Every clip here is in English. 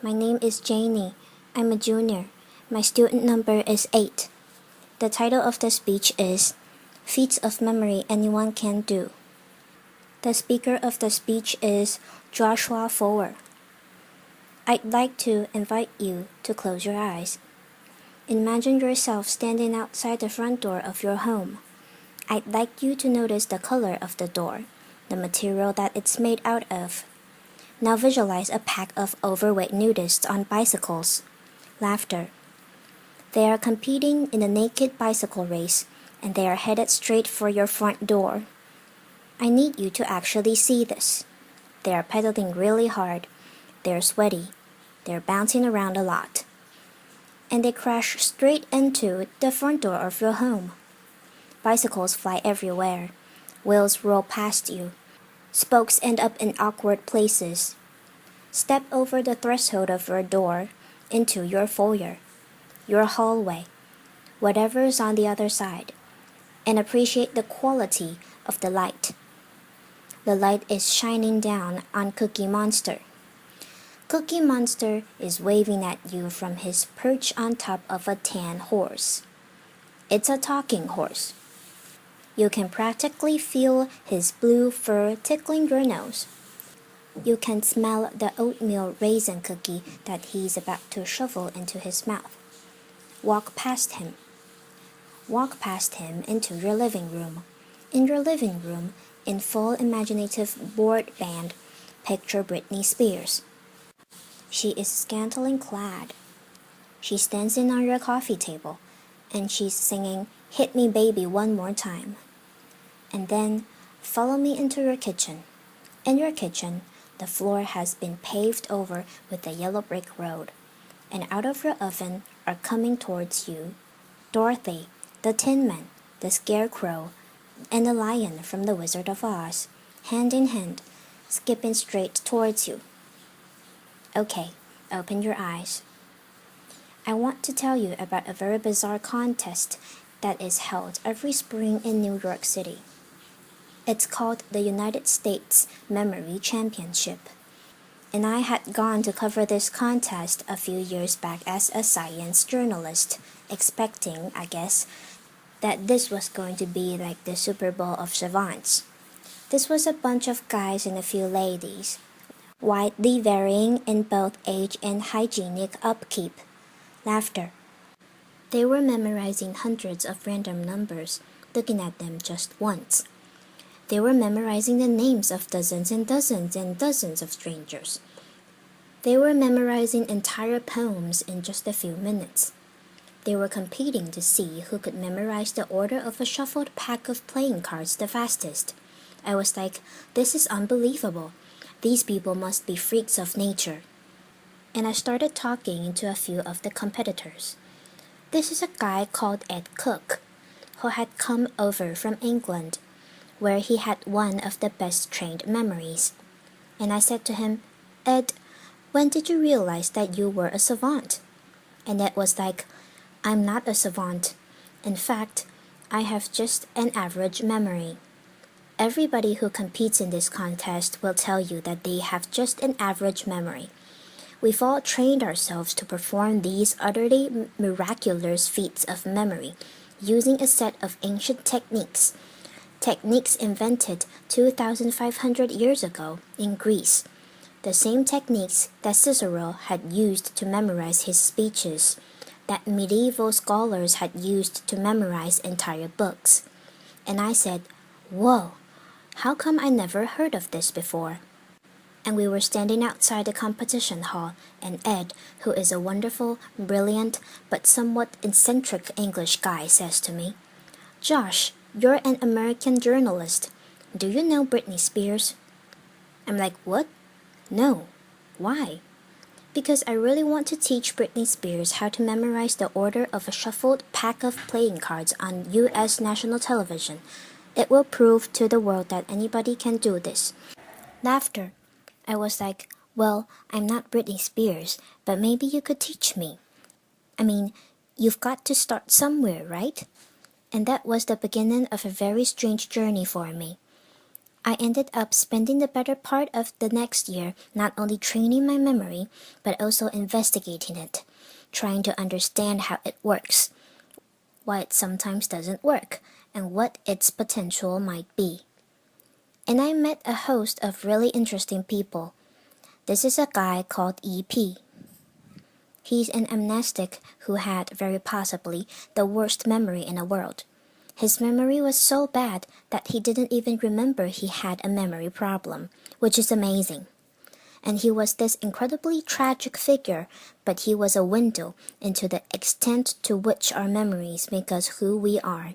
My name is Janie. I'm a junior. My student number is 8. The title of the speech is Feats of Memory Anyone Can Do. The speaker of the speech is Joshua Foer. I'd like to invite you to close your eyes. Imagine yourself standing outside the front door of your home. I'd like you to notice the color of the door, the material that it's made out of. Now visualize a pack of overweight nudists on bicycles. Laughter. They are competing in a naked bicycle race, and they are headed straight for your front door. I need you to actually see this. They are pedaling really hard. They're sweaty. They're bouncing around a lot. And they crash straight into the front door of your home. Bicycles fly everywhere. Wheels roll past you. Spokes end up in awkward places. Step over the threshold of your door into your foyer, your hallway, whatever's on the other side, and appreciate the quality of the light. The light is shining down on Cookie Monster. Cookie Monster is waving at you from his perch on top of a tan horse. It's a talking horse. You can practically feel his blue fur tickling your nose. You can smell the oatmeal raisin cookie that he's about to shovel into his mouth. Walk past him. Walk past him into your living room. In your living room, in full imaginative board band, picture Britney Spears. She is scantily clad. She stands in on your coffee table, and she's singing "Hit Me Baby One More Time." And then, follow me into your kitchen. In your kitchen, the floor has been paved over with a yellow brick road, and out of your oven are coming towards you Dorothy, the Tin Man, the Scarecrow, and the Lion from The Wizard of Oz, hand in hand, skipping straight towards you. Okay, open your eyes. I want to tell you about a very bizarre contest that is held every spring in New York City. It's called the United States Memory Championship. And I had gone to cover this contest a few years back as a science journalist, expecting, I guess, that this was going to be like the Super Bowl of savants. This was a bunch of guys and a few ladies, widely varying in both age and hygienic upkeep. Laughter. They were memorizing hundreds of random numbers, looking at them just once. They were memorizing the names of dozens and dozens and dozens of strangers. They were memorizing entire poems in just a few minutes. They were competing to see who could memorize the order of a shuffled pack of playing cards the fastest. I was like, this is unbelievable. These people must be freaks of nature. And I started talking to a few of the competitors. This is a guy called Ed Cook, who had come over from England, where he had one of the best trained memories. And I said to him, Ed, when did you realize that you were a savant? And Ed was like, I'm not a savant. In fact, I have just an average memory. Everybody who competes in this contest will tell you that they have just an average memory. We've all trained ourselves to perform these utterly miraculous feats of memory using a set of ancient techniques invented 2,500 years ago in Greece, the same techniques that Cicero had used to memorize his speeches, that medieval scholars had used to memorize entire books. And I said, whoa, how come I never heard of this before? And we were standing outside the competition hall, and Ed, who is a wonderful, brilliant, but somewhat eccentric English guy, says to me, Josh, you're an American journalist. Do you know Britney Spears? I'm like, what? No. Why? Because I really want to teach Britney Spears how to memorize the order of a shuffled pack of playing cards on U.S. national television. It will prove to the world that anybody can do this. Laughter. I was like, well, I'm not Britney Spears, but maybe you could teach me. I mean, you've got to start somewhere, right? And that was the beginning of a very strange journey for me. I ended up spending the better part of the next year not only training my memory, but also investigating it, trying to understand how it works, why it sometimes doesn't work, and what its potential might be. And I met a host of really interesting people. This is a guy called EP. He's an amnestic who had very possibly the worst memory in the world. His memory was so bad that he didn't even remember he had a memory problem, which is amazing. And he was this incredibly tragic figure, but he was a window into the extent to which our memories make us who we are.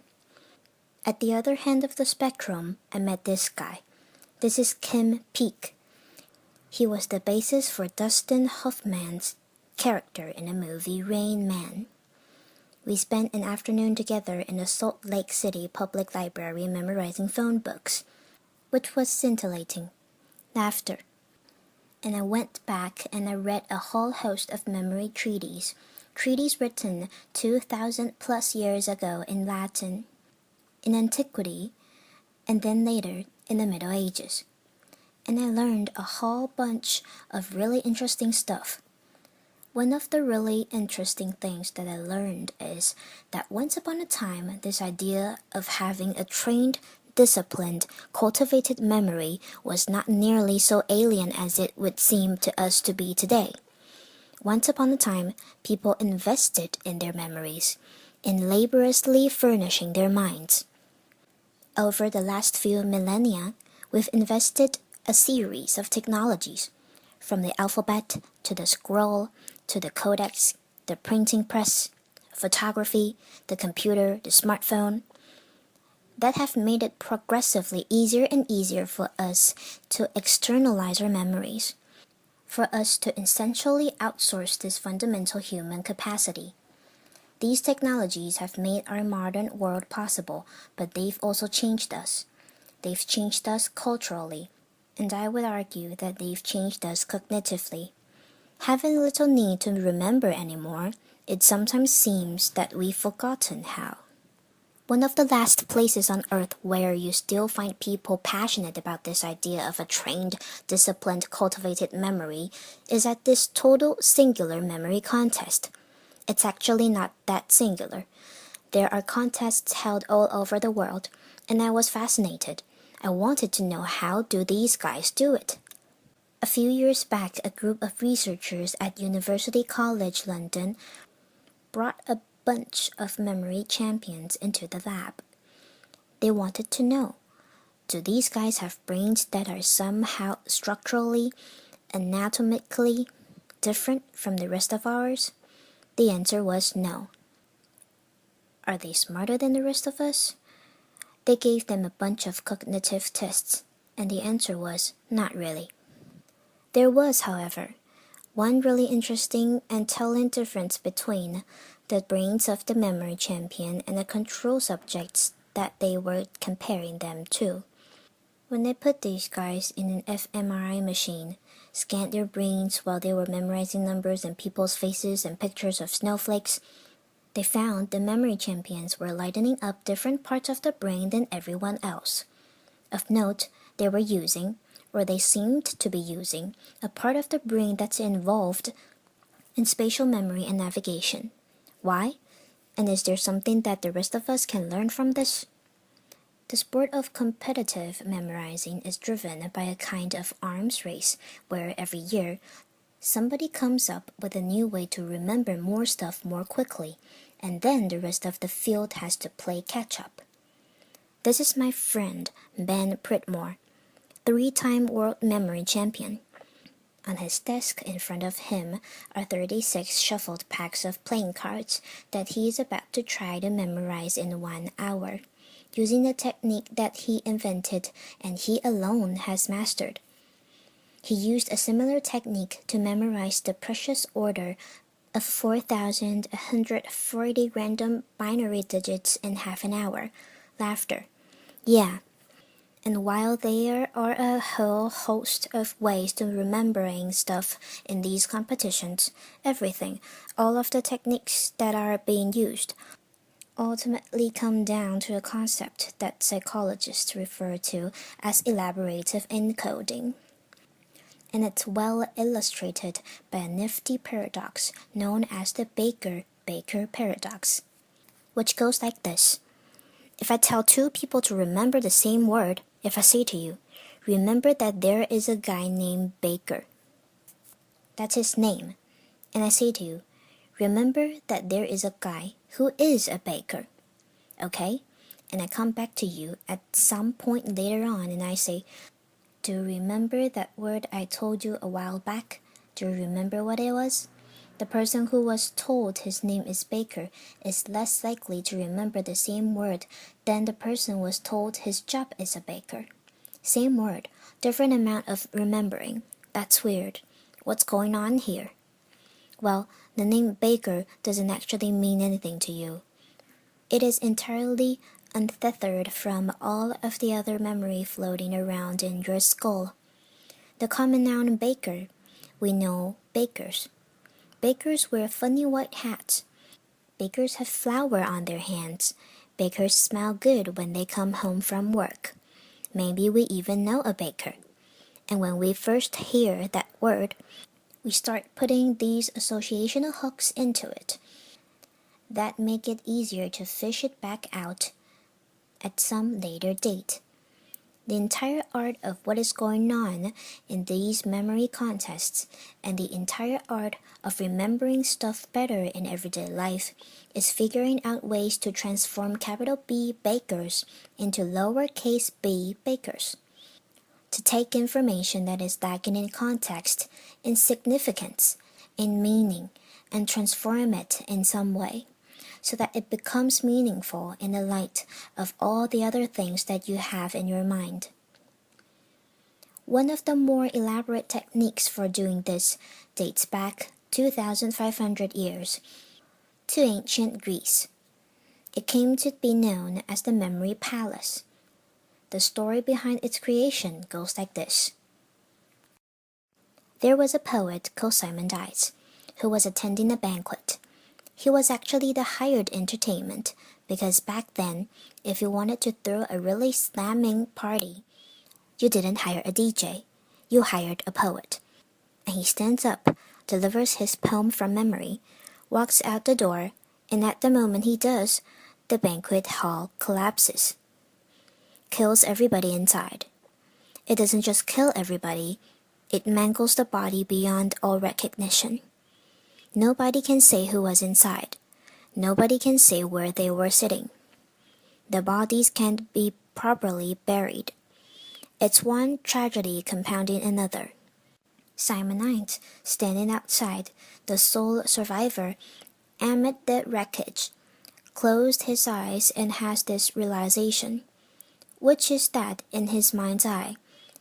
At the other end of the spectrum, I met this guy. This is Kim Peek. He was the basis for Dustin Hoffman's character in the movie Rain Man. We spent an afternoon together in the Salt Lake City Public Library memorizing phone books, which was scintillating. Laughter. And I went back and I read a whole host of memory treatises written 2,000 plus years ago in Latin, in antiquity, and then later in the Middle Ages. And I learned a whole bunch of really interesting stuff. One of the really interesting things that I learned is that once upon a time, this idea of having a trained, disciplined, cultivated memory was not nearly so alien as it would seem to us to be today. Once upon a time, people invested in their memories, in laboriously furnishing their minds. Over the last few millennia, we've invested a series of technologies, from the alphabet to the scroll to the codex, the printing press, photography, the computer, the smartphone, that have made it progressively easier and easier for us to externalize our memories, for us to essentially outsource this fundamental human capacity. These technologies have made our modern world possible, but they've also changed us. They've changed us culturally, and I would argue that they've changed us cognitively. Having little need to remember anymore, it sometimes seems that we've forgotten how. One of the last places on earth where you still find people passionate about this idea of a trained, disciplined, cultivated memory is at this total singular memory contest. It's actually not that singular. There are contests held all over the world, and I was fascinated. I wanted to know how do these guys do it. A few years back, a group of researchers at University College London brought a bunch of memory champions into the lab. They wanted to know, do these guys have brains that are somehow structurally, anatomically different from the rest of ours? The answer was no. Are they smarter than the rest of us? They gave them a bunch of cognitive tests, and the answer was not really. There was, however, one really interesting and telling difference between the brains of the memory champion and the control subjects that they were comparing them to. When they put these guys in an fMRI machine, scanned their brains while they were memorizing numbers and people's faces and pictures of snowflakes, they found the memory champions were lightening up different parts of the brain than everyone else. Of note, they were using, or they seemed to be using, a part of the brain that's involved in spatial memory and navigation. Why? And is there something that the rest of us can learn from this? The sport of competitive memorizing is driven by a kind of arms race where every year somebody comes up with a new way to remember more stuff more quickly, and then the rest of the field has to play catch-up. This is my friend Ben Pritmore, 3-time world memory champion. On his desk in front of him are 36 shuffled packs of playing cards that he is about to try to memorize in 1 hour, using the technique that he invented and he alone has mastered. He used a similar technique to memorize the precious order of 4,140 random binary digits in half an hour. Laughter. Yeah. And while there are a whole host of ways to remembering stuff in these competitions, everything, all of the techniques that are being used, ultimately come down to a concept that psychologists refer to as elaborative encoding. And it's well illustrated by a nifty paradox known as the Baker paradox, which goes like this. If I tell two people to remember the same word, if I say to you, remember that there is a guy named Baker. That's his name. And I say to you, remember that there is a guy who is a baker. Okay? And I come back to you at some point later on and I say, do you remember that word I told you a while back? Do you remember what it was? The person who was told his name is Baker is less likely to remember the same word than the person who was told his job is a baker. Same word, different amount of remembering. That's weird. What's going on here? Well, the name Baker doesn't actually mean anything to you. It is entirely untethered from all of the other memory floating around in your skull. The common noun baker, we know bakers. Bakers wear funny white hats. Bakers have flour on their hands. Bakers smell good when they come home from work. Maybe we even know a baker. And when we first hear that word, we start putting these associational hooks into it that make it easier to fish it back out at some later date. The entire art of what is going on in these memory contests and the entire art of remembering stuff better in everyday life is figuring out ways to transform capital B bakers into lowercase b bakers. To take information that is lacking in context, in significance, in meaning, and transform it in some way, so that it becomes meaningful in the light of all the other things that you have in your mind. One of the more elaborate techniques for doing this dates back 2,500 years to ancient Greece. It came to be known as the Memory Palace. The story behind its creation goes like this. There was a poet called Simon Dice, who was attending a banquet. He was actually the hired entertainment, because back then, if you wanted to throw a really slamming party, you didn't hire a DJ, you hired a poet. And he stands up, delivers his poem from memory, walks out the door, and at the moment he does, the banquet hall collapses. Kills everybody inside. It doesn't just kill everybody, it mangles the body beyond all recognition. Nobody can say who was inside. Nobody can say where they were sitting. The bodies can't be properly buried. It's one tragedy compounding another. Simon Knight, standing outside, the sole survivor, amid the wreckage, closed his eyes and has this realization, which is that in his mind's eye,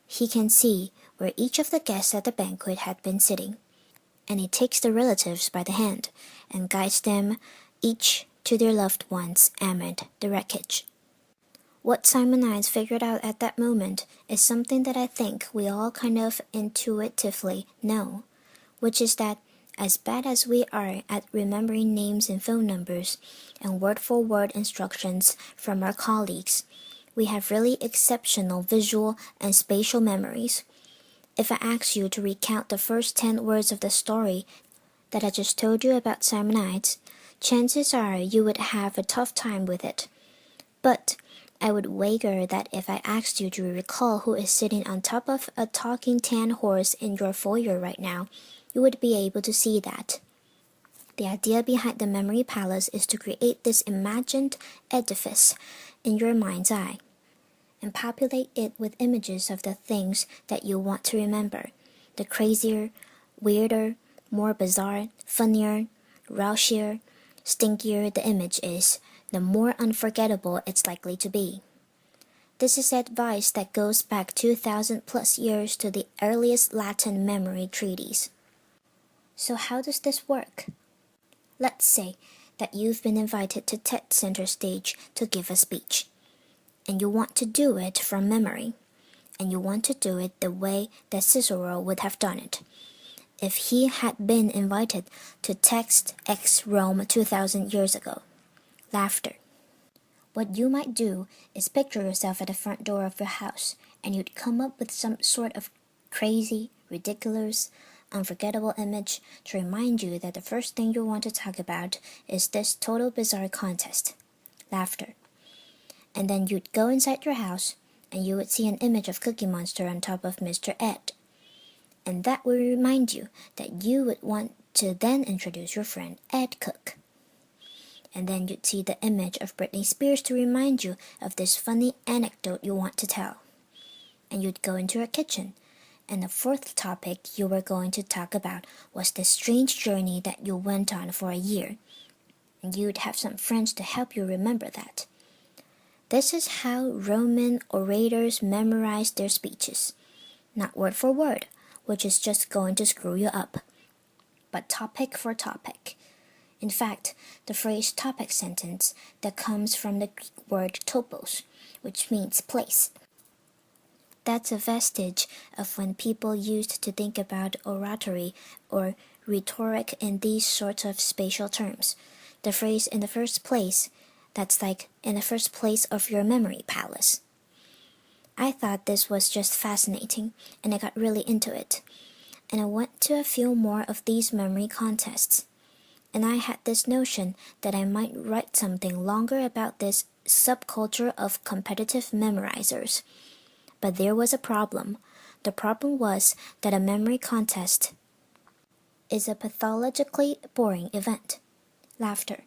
he can see where each of the guests at the banquet had been sitting, and he takes the relatives by the hand and guides them each to their loved ones amid the wreckage. What Simon Knight figured out at that moment is something that I think we all kind of intuitively know, which is that as bad as we are at remembering names and phone numbers and word-for-word instructions from our colleagues, we have really exceptional visual and spatial memories. If I ask you to recount the first 10 words of the story that I just told you about Simon Knight, chances are you would have a tough time with it. But I would wager that if I asked you to recall who is sitting on top of a talking tan horse in your foyer right now, you would be able to see that. The idea behind the Memory Palace is to create this imagined edifice in your mind's eye and populate it with images of the things that you want to remember. The crazier, weirder, more bizarre, funnier, roushier, stinkier the image is, the more unforgettable it's likely to be. This is advice that goes back 2,000 plus years to the earliest Latin memory treaties. So how does this work? Let's say that you've been invited to TED Center stage to give a speech, and you want to do it from memory, and you want to do it the way that Cicero would have done it if he had been invited to text X Rome 2,000 years ago. Laughter, What you might do is picture yourself at the front door of your house, and you'd come up with some sort of crazy, ridiculous, unforgettable image to remind you that the first thing you want to talk about is this total bizarre contest. Laughter. And then you'd go inside your house, and you would see an image of Cookie Monster on top of Mr. Ed. And that would remind you that you would want to then introduce your friend Ed Cook. And then you'd see the image of Britney Spears to remind you of this funny anecdote you want to tell. And you'd go into your kitchen, and the fourth topic you were going to talk about was the strange journey that you went on for a year. And you'd have some friends to help you remember that. This is how Roman orators memorized their speeches. Not word for word, which is just going to screw you up, but topic for topic. In fact, the phrase topic sentence that comes from the Greek word topos, which means place. That's a vestige of when people used to think about oratory or rhetoric in these sorts of spatial terms. The phrase in the first place, that's like in the first place of your memory palace. I thought this was just fascinating, and I got really into it. And I went to a few more of these memory contests. And I had this notion that I might write something longer about this subculture of competitive memorizers. But there was a problem. The problem was that a memory contest is a pathologically boring event. Laughter.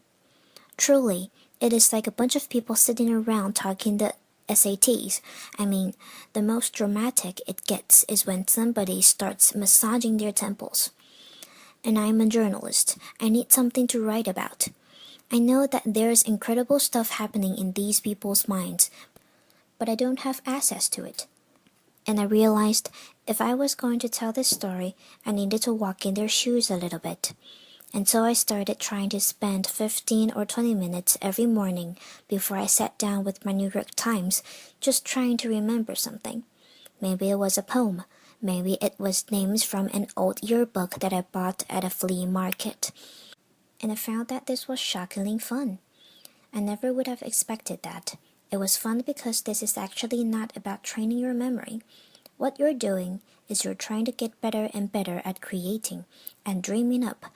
Truly, it is like a bunch of people sitting around talking the SATs. I mean, the most dramatic it gets is when somebody starts massaging their temples. And I'm a journalist. I need something to write about. I know that there's incredible stuff happening in these people's minds, but I don't have access to it. And I realized if I was going to tell this story, I needed to walk in their shoes a little bit. And so I started trying to spend 15 or 20 minutes every morning before I sat down with my New York Times, just trying to remember something. Maybe it was a poem. Maybe it was names from an old yearbook that I bought at a flea market. And I found that this was shockingly fun. I never would have expected that. It was fun because this is actually not about training your memory. What you're doing is you're trying to get better and better at creating and dreaming up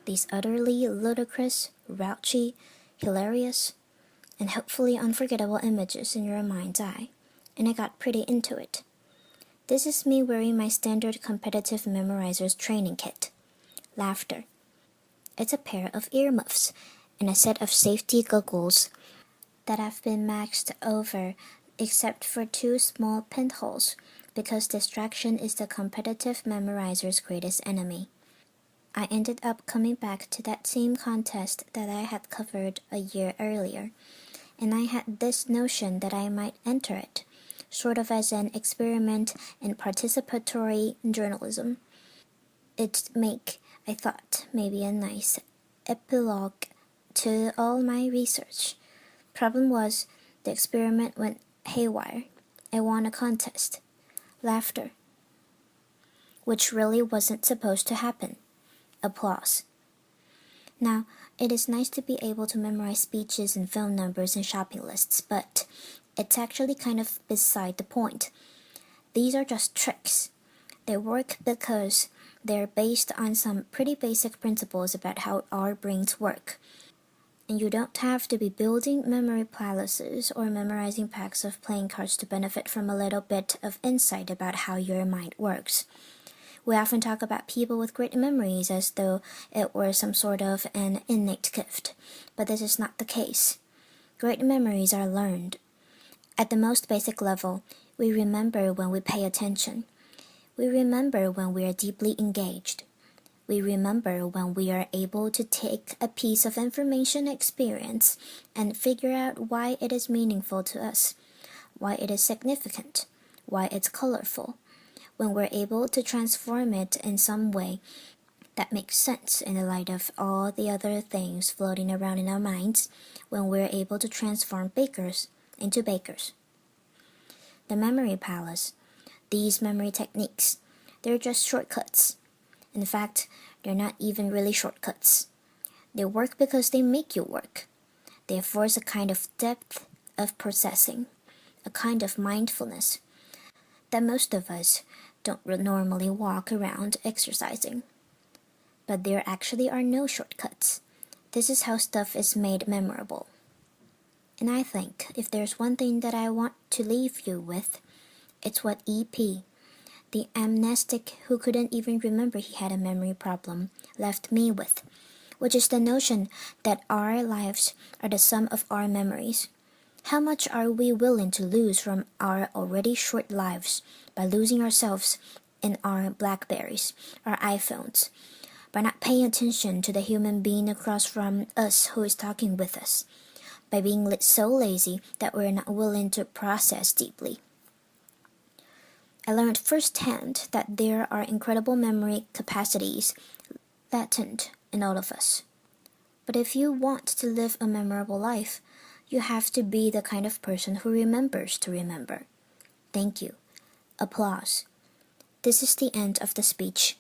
these utterly ludicrous, raunchy, hilarious, and hopefully unforgettable images in your mind's eye. And I got pretty into it. This is me wearing my standard competitive memorizer's training kit. Laughter. It's a pair of earmuffs and a set of safety goggles that have been maxed over except for 2 small pinholes because distraction is the competitive memorizer's greatest enemy. I ended up coming back to that same contest that I had covered a year earlier, and I had this notion that I might enter it, sort of as an experiment in participatory journalism. It'd make, I thought, maybe a nice epilogue to all my research. Problem was, the experiment went haywire. I won a contest. Laughter. Which really wasn't supposed to happen. Applause. Now, it is nice to be able to memorize speeches and phone numbers and shopping lists, but it's actually kind of beside the point. These are just tricks. They work because they're based on some pretty basic principles about how our brains work. And you don't have to be building memory palaces or memorizing packs of playing cards to benefit from a little bit of insight about how your mind works. We often talk about people with great memories as though it were some sort of an innate gift, but this is not the case. Great memories are learned. At the most basic level, we remember when we pay attention. We remember when we are deeply engaged. We remember when we are able to take a piece of information experience and figure out why it is meaningful to us, why it is significant, why it's colorful. When we're able to transform it in some way that makes sense in the light of all the other things floating around in our minds, when we're able to transform bakers into bakers. The memory palace, these memory techniques, they're just shortcuts. In fact, they're not even really shortcuts. They work because they make you work. They force a kind of depth of processing, a kind of mindfulness that most of us don't normally walk around exercising. But there actually are no shortcuts. This is how stuff is made memorable. And I think if there's one thing that I want to leave you with, it's what EP, the amnestic who couldn't even remember he had a memory problem, left me with, which is the notion that our lives are the sum of our memories. How much are we willing to lose from our already short lives by losing ourselves in our Blackberries, our iPhones, by not paying attention to the human being across from us who is talking with us, by being so lazy that we're not willing to process deeply? I learned firsthand that there are incredible memory capacities latent in all of us. But if you want to live a memorable life, you have to be the kind of person who remembers to remember. Thank you. Applause. This is the end of the speech.